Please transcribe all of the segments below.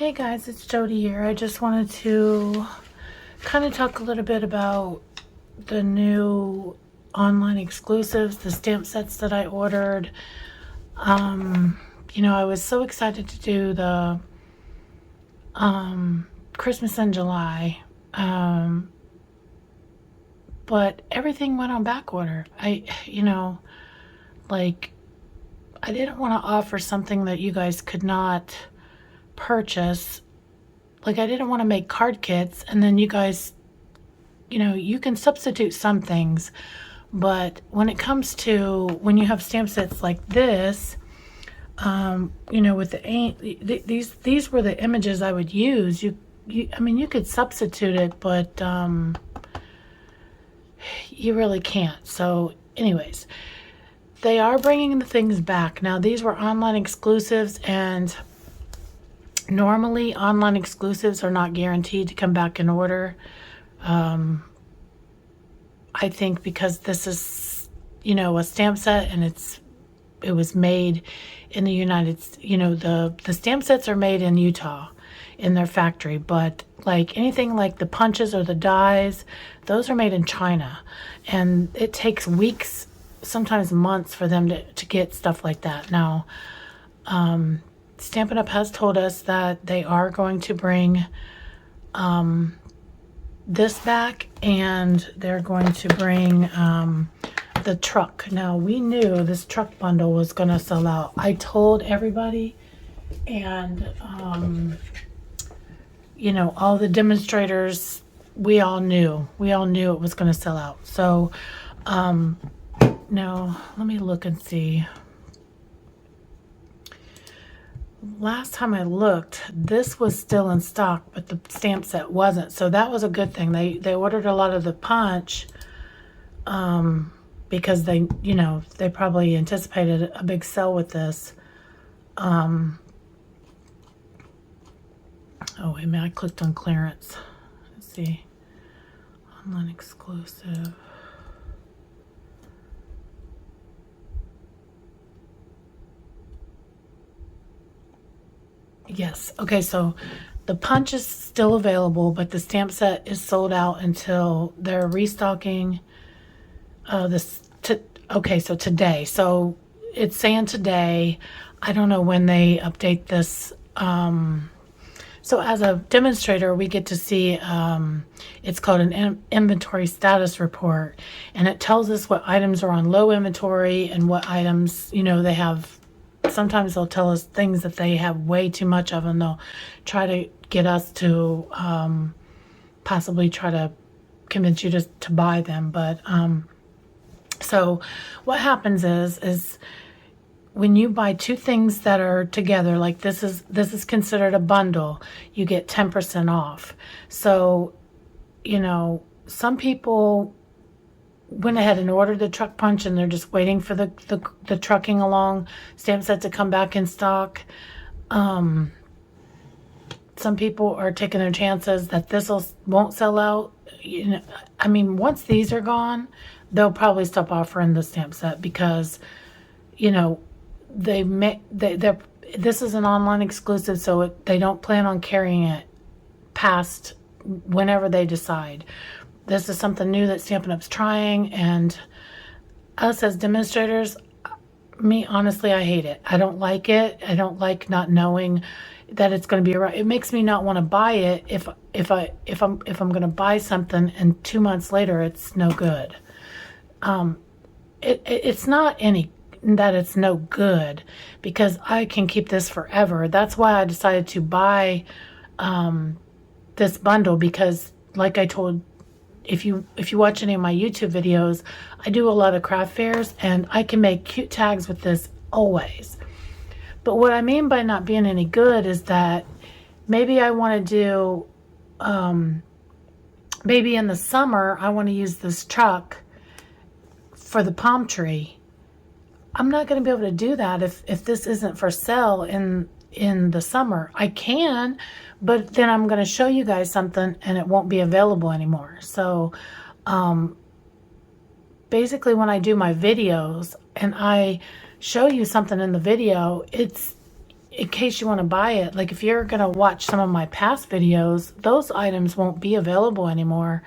Hey guys, it's Jody here. I just wanted to kind of talk a little bit about the new online exclusives, the stamp sets that I ordered. I was so excited to do the Christmas in July, but everything went on back order. Like, I didn't want to offer something that you guys could not purchase. Like, I didn't want to make card kits and then you guys, you can substitute some things, but when it comes to when you have stamp sets like this, with these were the images I would use. You could substitute it, but you really can't. So anyways, they are bringing the things back. Now, these were online exclusives, and normally online exclusives are not guaranteed to come back in order. I think because this is, a stamp set, and it was made in the the stamp sets are made in Utah in their factory, but like anything like the punches or the dies, those are made in China, and it takes weeks, sometimes months, for them to get stuff like that. Now, Stampin' Up! Has told us that they are going to bring this back, and they're going to bring the truck. Now, we knew this truck bundle was going to sell out. I told everybody, and all the demonstrators, we all knew it was going to sell out. So now let me look and see. Last time I looked, this was still in stock, but the stamp set wasn't. So that was a good thing. They ordered a lot of the punch because they probably anticipated a big sell with this. Oh, wait a minute, I clicked on clearance. Let's see. Online exclusive. Yes. Okay, so the punch is still available, but the stamp set is sold out until they're restocking so today. So it's saying today. I don't know when they update this. So as a demonstrator, we get to see, it's called an inventory status report, and it tells us what items are on low inventory and what items, they have. Sometimes they'll tell us things that they have way too much of, and they'll try to get us to possibly try to convince you to buy them. But so what happens is when you buy two things that are together, like this is considered a bundle, you get 10% off. So some people went ahead and ordered the truck punch, and they're just waiting for the trucking along stamp set to come back in stock. Some people are taking their chances that this won't sell out. Once these are gone, they'll probably stop offering the stamp set because this is an online exclusive, so they don't plan on carrying it past whenever they decide. This is something new that Stampin' Up's trying, and us as demonstrators, me, honestly, I hate it. I don't like it. I don't like not knowing that it's going to be around. It makes me not want to buy it if I'm going to buy something and 2 months later it's no good. It's not any that it's no good, because I can keep this forever. That's why I decided to buy this bundle, because like I told, if you watch any of my YouTube videos, I do a lot of craft fairs, and I can make cute tags with this always. But what I mean by not being any good is that maybe I want to do, maybe in the summer, I want to use this truck for the palm tree. I'm not going to be able to do that if this isn't for sale in the summer. I can, but then I'm going to show you guys something and it won't be available anymore. So basically, when I do my videos and I show you something in the video, it in case you want to buy it, like if you're going to watch some of my past videos, those items won't be available anymore.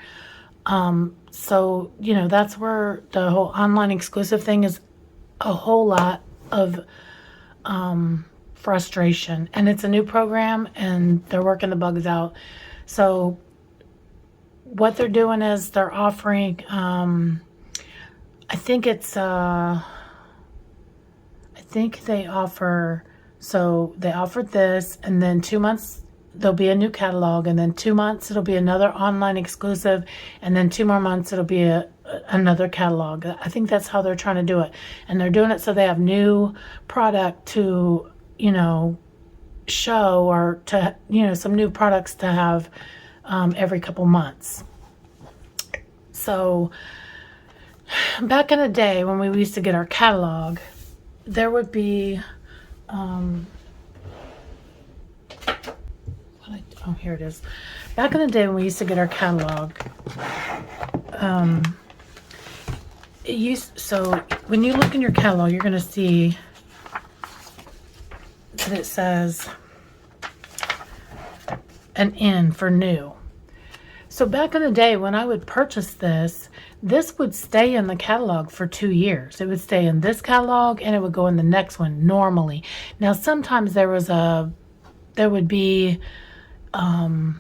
So, you know, that's where the whole online exclusive thing is a whole lot of frustration. And it's a new program and they're working the bugs out. So what they're doing is they're offering, I think it's, I think they offer, so they offered this, and then 2 months there'll be a new catalog, and then 2 months it'll be another online exclusive, and then 2 more months it'll be another catalog. I think that's how they're trying to do it. And they're doing it so they have new product to, you know, show, or to, you know, some new products to have every couple months. So back in the day when we used to get our catalog, there would be oh, here it is. Back in the day when we used to get our catalog, so when you look in your catalog, you're going to see that it says an N for new. So back in the day when I would purchase this, this would stay in the catalog for 2 years. It would stay in this catalog and it would go in the next one normally. Now sometimes there would be an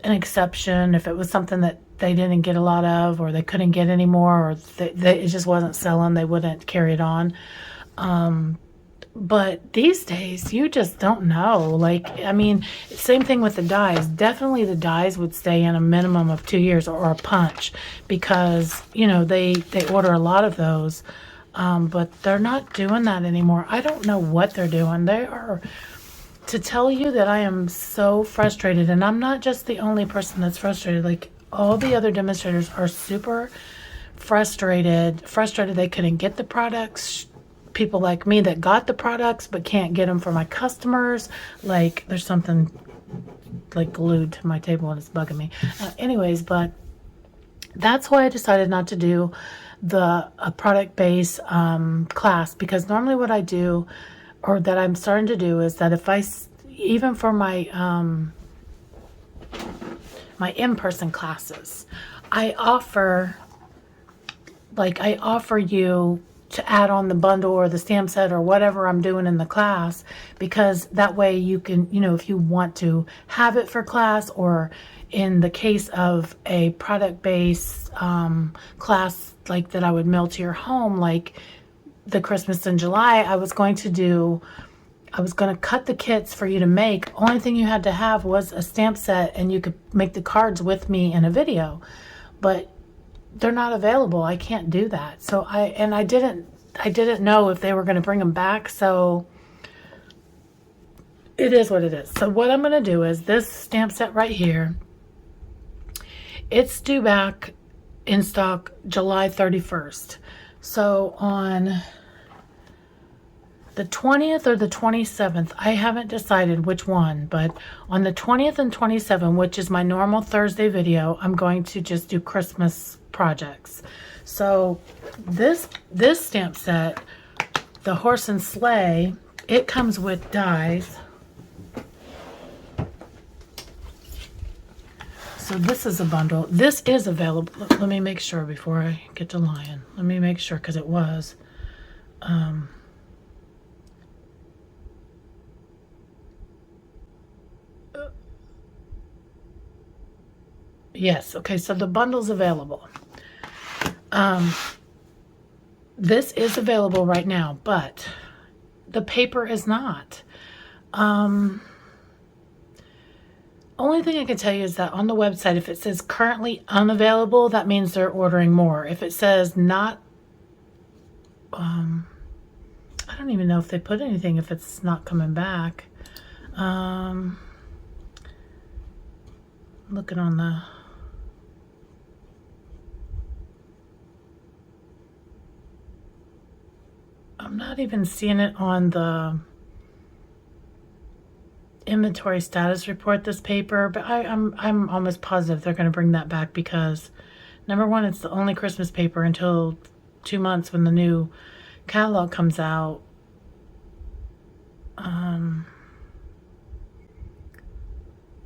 exception if it was something that they didn't get a lot of, or they couldn't get any more, or it just wasn't selling, they wouldn't carry it on. But these days, you just don't know. Like, I mean, same thing with the dies. Definitely the dies would stay in a minimum of 2 years, or a punch, because, you know, they order a lot of those. But they're not doing that anymore. I don't know what they're doing. They are, to tell you that I am so frustrated, and I'm not just the only person that's frustrated. Like, all the other demonstrators are super frustrated they couldn't get the products. People like me that got the products but can't get them for my customers. Like, there's something like glued to my table and it's bugging me. Anyways, but that's why I decided not to do the product base class, because normally what I do, or that I'm starting to do, is that if I, even for my my in-person classes, I offer you to add on the bundle or the stamp set or whatever I'm doing in the class, because that way you can, you know, if you want to have it for class, or in the case of a product-based class like that I would mail to your home, like the Christmas in July, I was going to cut the kits for you to make. Only thing you had to have was a stamp set, and you could make the cards with me in a video. But they're not available. I can't do that. So I didn't know if they were going to bring them back. So it is what it is. So what I'm going to do is this stamp set right here, it's due back in stock July 31st. So on the 20th or the 27th, I haven't decided which one, but on the 20th and 27th, which is my normal Thursday video, I'm going to just do Christmas projects. So this stamp set, the horse and sleigh, it comes with dies. So this is a bundle. This is available. Let me make sure before I get to lying. Let me make sure, because it was. Yes, okay, so the bundle's available. This is available right now, but the paper is not. Only thing I can tell you is that on the website, if it says currently unavailable, that means they're ordering more. If it says not, I don't even know if they put anything if it's not coming back. Looking on the, I'm not even seeing it on the inventory status report, this paper, but I'm almost positive they're going to bring that back, because number one, it's the only Christmas paper until 2 months when the new catalog comes out.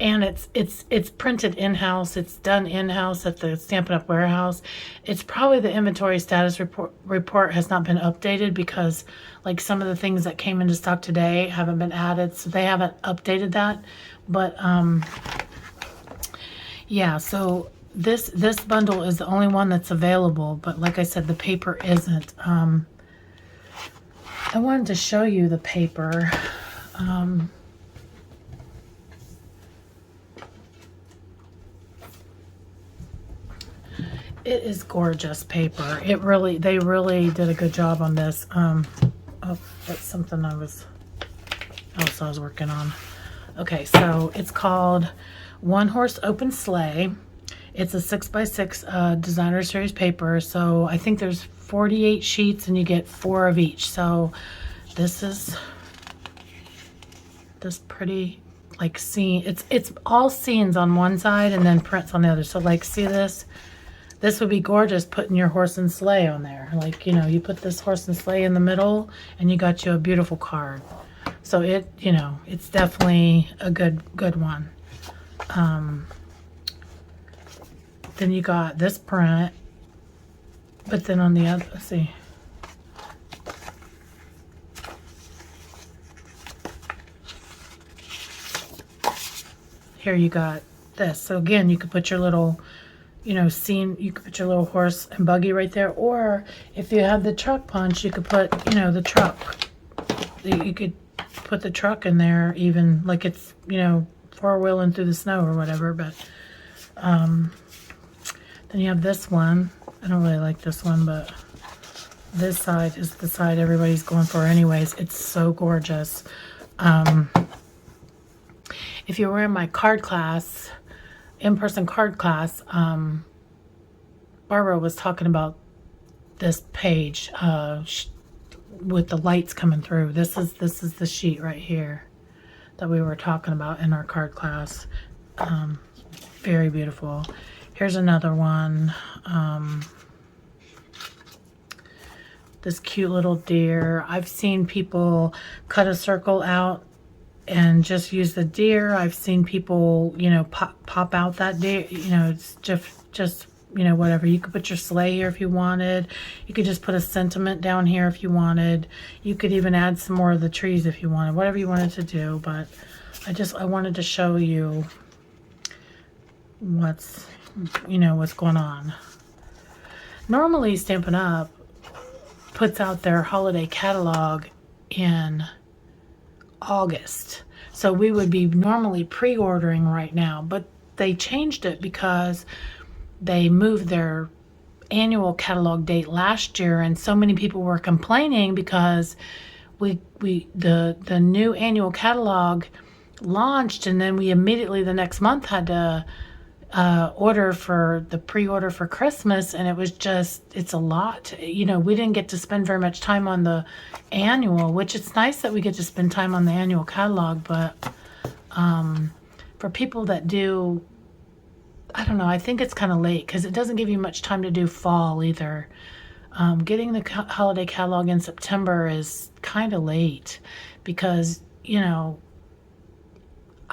and it's printed in-house. It's done in-house at the Stampin' Up! Warehouse. It's probably the inventory status report has not been updated because like some of the things that came into stock today haven't been added, so they haven't updated that. But yeah, so this bundle is the only one that's available, but like I said, the paper isn't. I wanted to show you the paper. It is gorgeous paper. They really did a good job on this. Oh, that's something I was working on. Okay, so it's called One Horse Open Sleigh. It's a 6x6 designer series paper. So I think there's 48 sheets and you get 4 of each. So this is this pretty like scene. It's all scenes on one side and then prints on the other. So like, see this? This would be gorgeous putting your horse and sleigh on there. Like, you know, you put this horse and sleigh in the middle and you got you a beautiful card. So it, you know, it's definitely a good one. Then you got this print, but then on the other, let's see. Here you got this. So again, you could put your little, you know, scene, you could put your little horse and buggy right there. Or if you have the truck punch, you could put, you know, the truck. You could put the truck in there, even like it's, you know, four-wheeling through the snow or whatever. But then you have this one. I don't really like this one, but this side is the side everybody's going for anyways. It's so gorgeous. If you were in my card class, in-person card class, Barbara was talking about this page with the lights coming through. This is the sheet right here that we were talking about in our card class. Very beautiful. Here's another one. This cute little deer. I've seen people cut a circle out and just use the deer. I've seen people, you know, pop out that deer. You know, it's just you know, whatever. You could put your sleigh here if you wanted. You could just put a sentiment down here if you wanted. You could even add some more of the trees if you wanted. Whatever you wanted to do. But I wanted to show you what's, you know, what's going on. Normally Stampin' Up! Puts out their holiday catalog in August. So we would be normally pre-ordering right now, but they changed it because they moved their annual catalog date last year, and so many people were complaining because the new annual catalog launched, and then we immediately the next month had to order for the pre-order for Christmas, and it was just, it's a lot. You know, we didn't get to spend very much time on the annual, which it's nice that we get to spend time on the annual catalog, but for people that do, I don't know, I think it's kind of late because it doesn't give you much time to do fall either. Getting the holiday catalog in September is kind of late because, you know,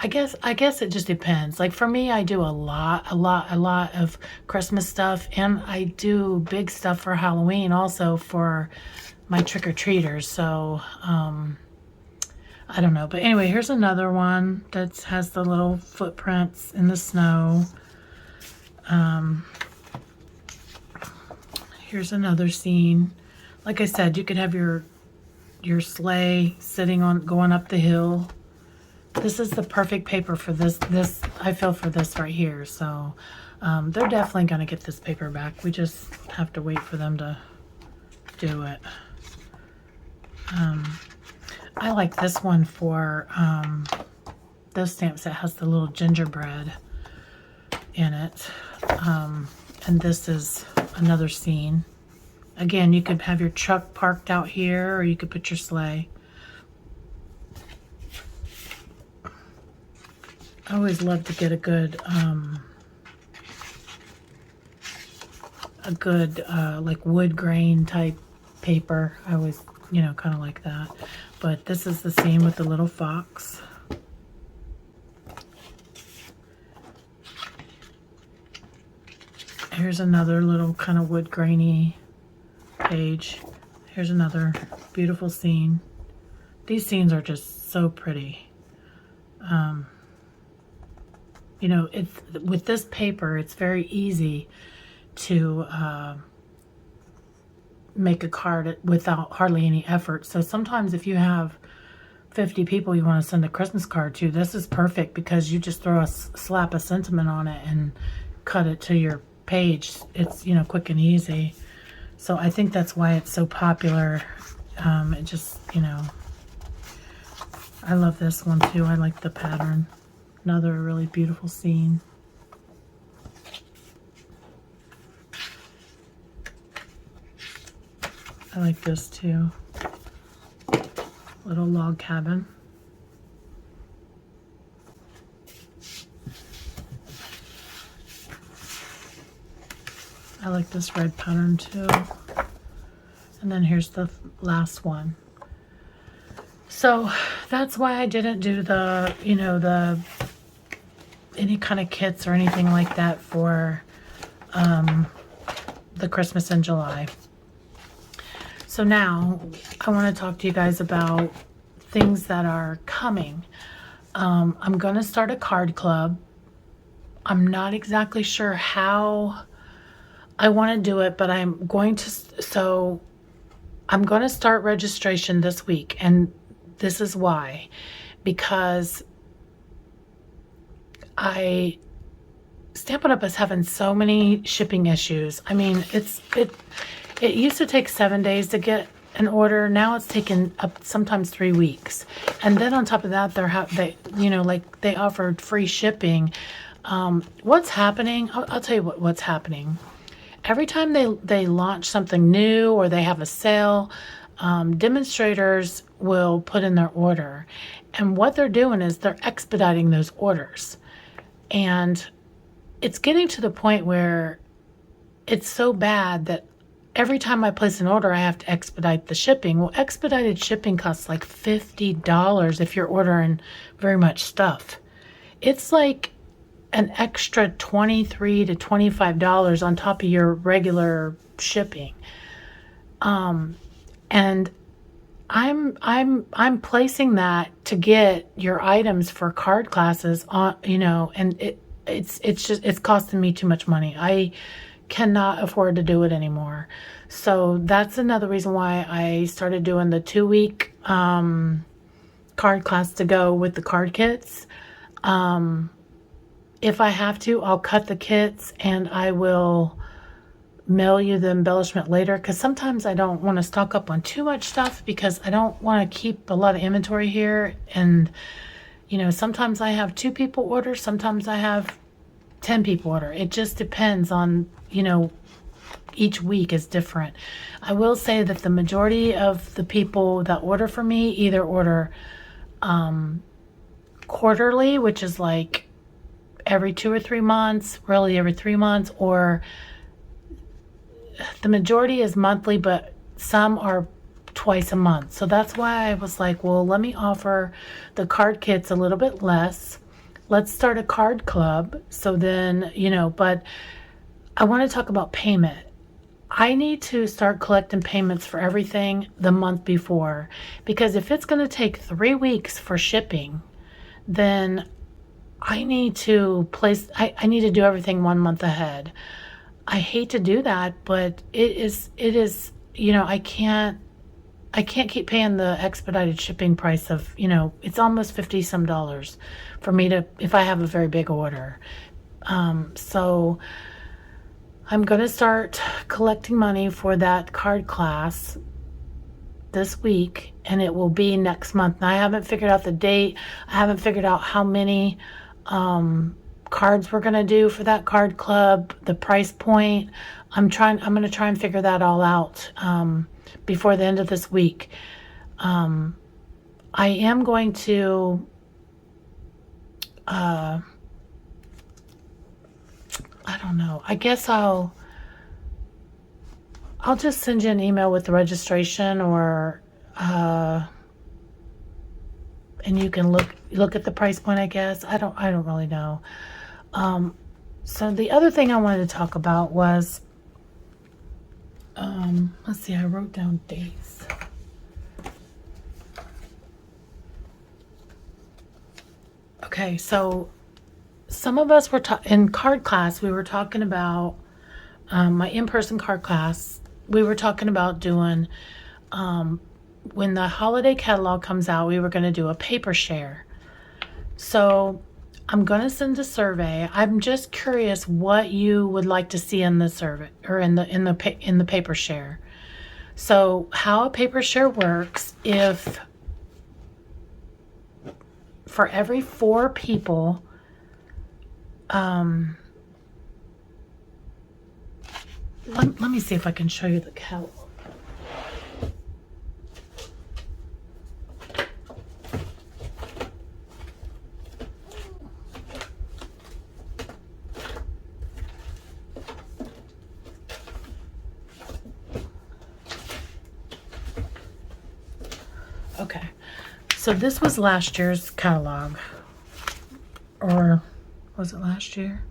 I guess it just depends. Like for me, I do a lot of Christmas stuff, and I do big stuff for Halloween also for my trick-or-treaters. So, I don't know. But anyway, here's another one that has the little footprints in the snow. Here's another scene. Like I said, you could have your sleigh sitting on, going up the hill. This is the perfect paper for this I feel for this right here. So they're definitely going to get this paper back. We just have to wait for them to do it. I like this one for those stamps that has the little gingerbread in it. And this is another scene. Again, you could have your truck parked out here, or you could put your sleigh. I always love to get a good like wood grain type paper. I always, you know, kind of like that. But this is the same with the little fox. Here's another little kind of wood grainy page. Here's another beautiful scene. These scenes are just so pretty. You know, it's with this paper, it's very easy to make a card without hardly any effort. So sometimes if you have 50 people you want to send a Christmas card to, this is perfect because you just throw a slap of sentiment on it and cut it to your page. It's, you know, quick and easy. So I think that's why it's so popular. It just, you know, I love this one too. I like the pattern. Another really beautiful scene. I like this too. Little log cabin. I like this red pattern too. And then here's the last one. So that's why I didn't do the, you know, any kind of kits or anything like that for the Christmas in July. So now I want to talk to you guys about things that are coming. I'm going to start a card club. I'm not exactly sure how I want to do it, but I'm going to, so I'm going to start registration this week. And this is why, because Stampin' Up! Is having so many shipping issues. I mean, it used to take 7 days to get an order. Now it's taken up sometimes 3 weeks. And then on top of that, they you know, like they offered free shipping. What's happening? I'll tell you what's happening. Every time they launch something new or they have a sale, demonstrators will put in their order. And what they're doing is they're expediting those orders. And it's getting to the point where it's so bad that every time I place an order, I have to expedite the shipping. Well, expedited shipping costs like $50 if you're ordering very much stuff. It's like an extra $23 to $25 on top of your regular shipping. And I'm placing that to get your items for card classes on, you know, and it's costing me too much money. I cannot afford to do it anymore. So that's another reason why I started doing the 2-week card class to go with the card kits. If I have to, I'll cut the kits and I will mail you the embellishment later, because sometimes I don't want to stock up on too much stuff because I don't want to keep a lot of inventory here. And, you know, sometimes I have 2 people order, sometimes I have 10 people order. It just depends on, you know, each week is different. I will say that the majority of the people that order for me either order quarterly, which is like every 2 or 3 months, really every 3 months, or the majority is monthly, but some are twice a month. So that's why I was like, well, let me offer the card kits a little bit less. Let's start a card club. So then, you know, but I want to talk about payment. I need to start collecting payments for everything the month before, because if it's going to take 3 weeks for shipping, then I need to I need to do everything 1 month ahead. I hate to do that, but it is, you know, I can't keep paying the expedited shipping price of, you know, it's almost $50 some for me to, if I have a very big order. So I'm going to start collecting money for that card class this week, and it will be next month. Now, I haven't figured out the date. I haven't figured out how many cards we're going to do for that card club, the price point. I'm going to try and figure that all out before the end of this week. I am going to I don't know. I guess I'll just send you an email with the registration, or and you can look at the price point, I guess. I don't really know. So the other thing I wanted to talk about was, let's see, I wrote down dates. Okay, so some of us were in card class, we were talking about, my in-person card class, we were talking about doing, when the holiday catalog comes out, we were going to do a paper share. So I'm going to send a survey. I'm just curious what you would like to see in the survey or in the paper share. So how a paper share works, if for every 4 people, let me see if I can show you the catalog. Okay, so this was last year's catalog, or was it last year?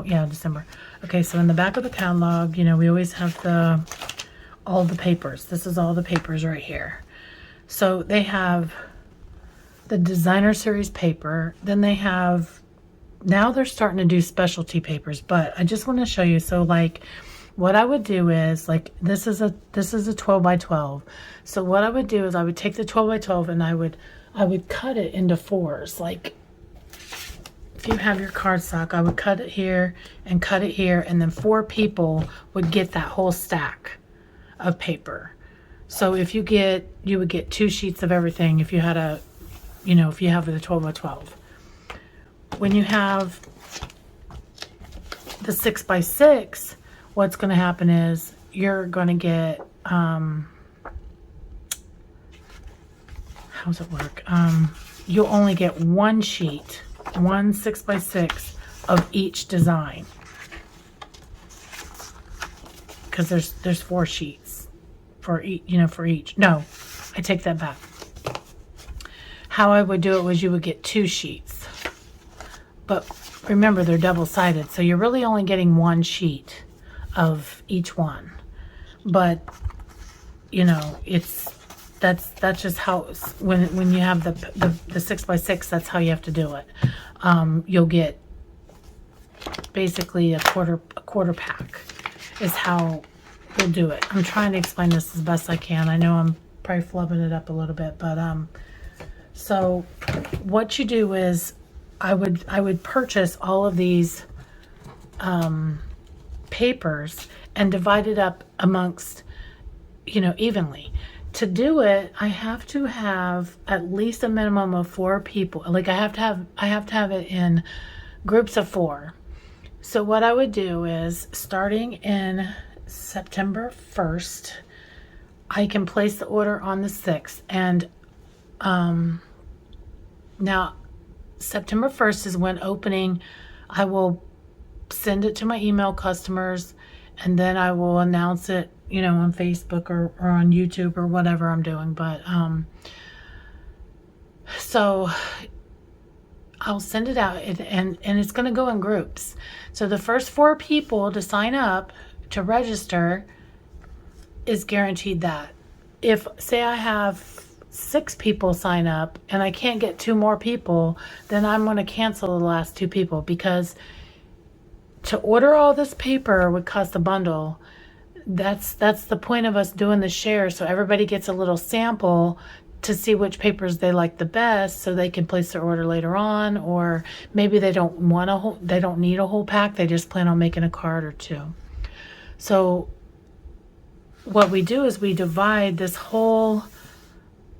Yeah, December. Okay, so in the back of the catalog, you know, we always have all the papers. This is all the papers right here. So they have the designer series paper, then they have, now they're starting to do specialty papers, but I just want to show you. So like what I would do is, like, this is a 12 by 12. So what I would do is I would take the 12 by 12 and I would cut it into 4s. Like if you have your cardstock, I would cut it here and cut it here, and then 4 people would get that whole stack of paper. So if you would get 2 sheets of everything if you had if you have the 12 by 12. When you have the 6 by 6, what's going to happen is you're going to get, how does it work? You'll only get 1 sheet, 1 6 by 6 of each design, because there's 4 sheets for each. No, I take that back. How I would do it was you would get 2 sheets, but remember they're double-sided, so you're really only getting 1 sheet of each one. But that's just how, when you have the 6 by 6, that's how you have to do it. You'll get basically a quarter pack is how we'll do it. I'm trying to explain this as best I can. I know I'm probably flubbing it up a little bit, but so what you do is I would purchase all of these papers and divide it up amongst, evenly. To do it, I have to have at least a minimum of 4 people. Like I have to have it in groups of 4. So what I would do is, starting in September 1st, I can place the order on the 6th. And now September 1st is when opening. I will send it to my email customers, and then I will announce it, on Facebook or on YouTube or whatever I'm doing. But so I'll send it out, and it's going to go in groups. So the first 4 people to sign up to register is guaranteed that. If, say, I have 6 people sign up and I can't get 2 more people, then I'm going to cancel the last 2 people, because to order all this paper would cost a bundle. That's the point of us doing the share, so everybody gets a little sample to see which papers they like the best, so they can place their order later on. Or maybe they don't need a whole pack, they just plan on making a card or 2. So what we do is we divide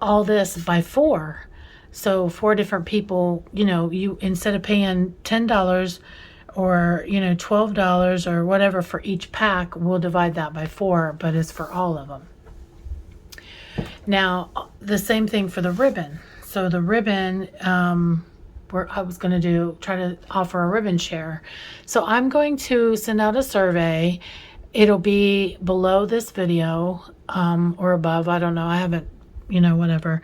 all this by 4. So 4 different people, you, instead of paying $10 or $12 or whatever for each pack, we'll divide that by 4, but it's for all of them. Now the same thing for the ribbon. So the ribbon, I was going to try to offer a ribbon share. So I'm going to send out a survey. It'll be below this video, or above, I don't know, I haven't, whatever,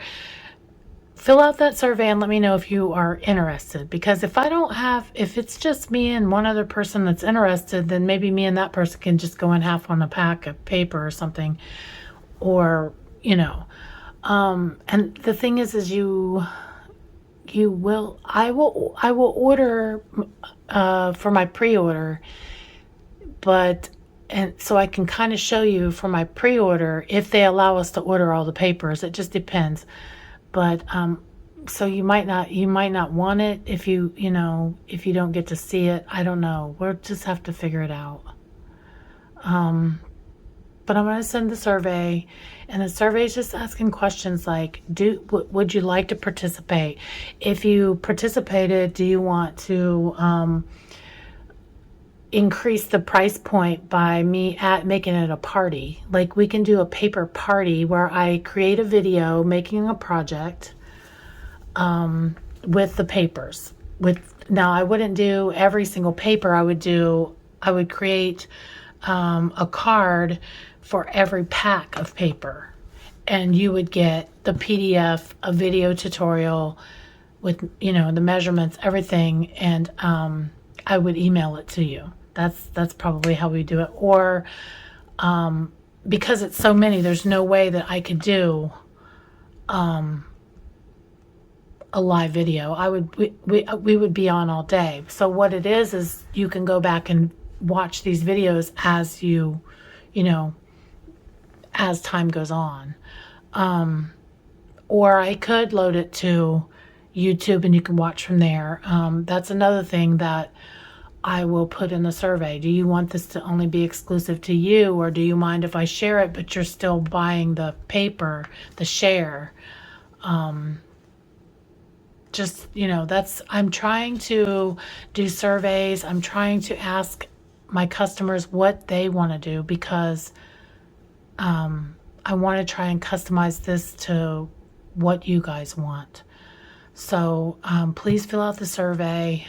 fill out that survey and let me know if you are interested. Because if it's just me and one other person that's interested, then maybe me and that person can just go in half on a pack of paper or something. Or, and the thing is I will order for my pre-order, and so I can kind of show you for my pre-order if they allow us to order all the papers. It just depends. But so you might not want it if you don't get to see it. I don't know. We'll just have to figure it out. But I'm going to send the survey, and the survey is just asking questions like, would you like to participate? If you participated, do you want to increase the price point by making it a party? Like, we can do a paper party where I create a video making a project with the papers. Now, I wouldn't do every single paper. I would create a card for every pack of paper, and you would get the PDF, a video tutorial with the measurements, everything, and I would email it to you. That's probably how we do it. Or because it's so many, there's no way that I could do a live video. We would be on all day. So what it is you can go back and watch these videos as as time goes on. Or I could load it to YouTube and you can watch from there. That's another thing that I will put in the survey. Do you want this to only be exclusive to you, or do you mind if I share it but you're still buying the paper, the share? I'm trying to do surveys. I'm trying to ask my customers what they want to do, because I want to try and customize this to what you guys want. So please fill out the survey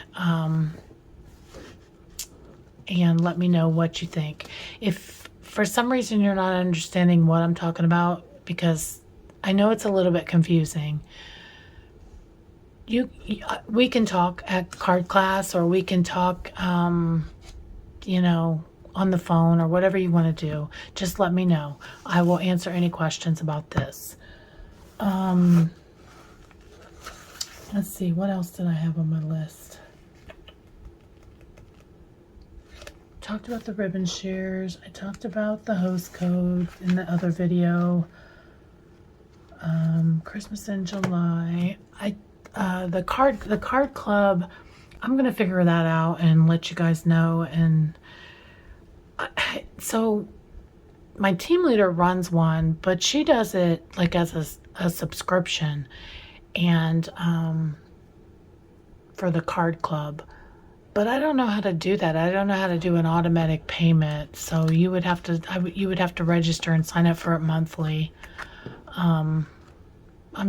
and let me know what you think. If for some reason you're not understanding what I'm talking about, because I know it's a little bit confusing, we can talk at card class, or we can talk on the phone, or whatever you want to do. Just let me know. I will answer any questions about this. Let's see, what else did I have on my list? Talked about the ribbon shares. I talked about the host code in the other video. Christmas in July. The card club, I'm gonna figure that out and let you guys know. And so my team leader runs one, but she does it like as a subscription, and for the card club. But I don't know how to do that. I don't know how to do an automatic payment. So you would have to register and sign up for it monthly. I'm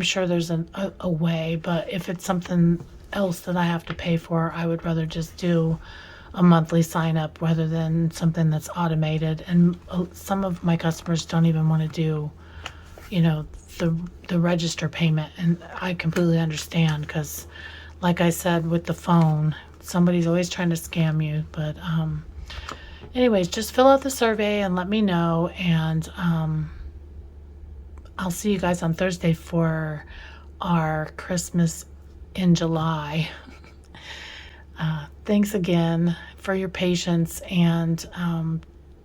sure there's a way, but if it's something else that I have to pay for, I would rather just do a monthly sign up rather than something that's automated. And some of my customers don't even want to do, the register payment, and I completely understand, because like I said with the phone, somebody's always trying to scam you. But anyways, just fill out the survey and let me know, and I'll see you guys on Thursday for our Christmas in July. Thanks again for your patience, and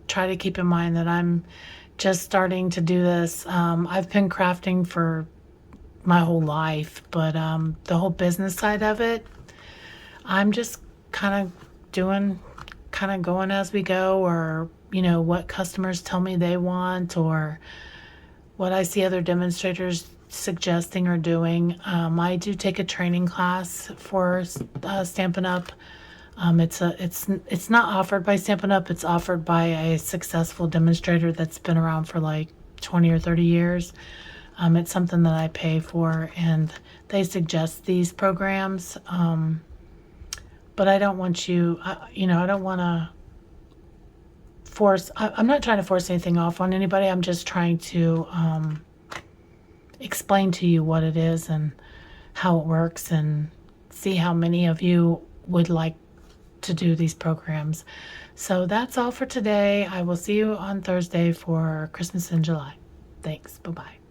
try to keep in mind that I'm just starting to do this. I've been crafting for my whole life, but the whole business side of it, I'm just kind of going as we go, or what customers tell me they want, or what I see other demonstrators suggesting or doing. I do take a training class for Stampin' Up. It's not offered by Stampin' Up. It's offered by a successful demonstrator that's been around for like 20 or 30 years. It's something that I pay for, and they suggest these programs. But I don't want I don't want to force. I'm not trying to force anything off on anybody. I'm just trying to explain to you what it is, and how it works and see how many of you would like to do these programs. So that's all for today. I will see you on Thursday for Christmas in July. Thanks. Bye-bye.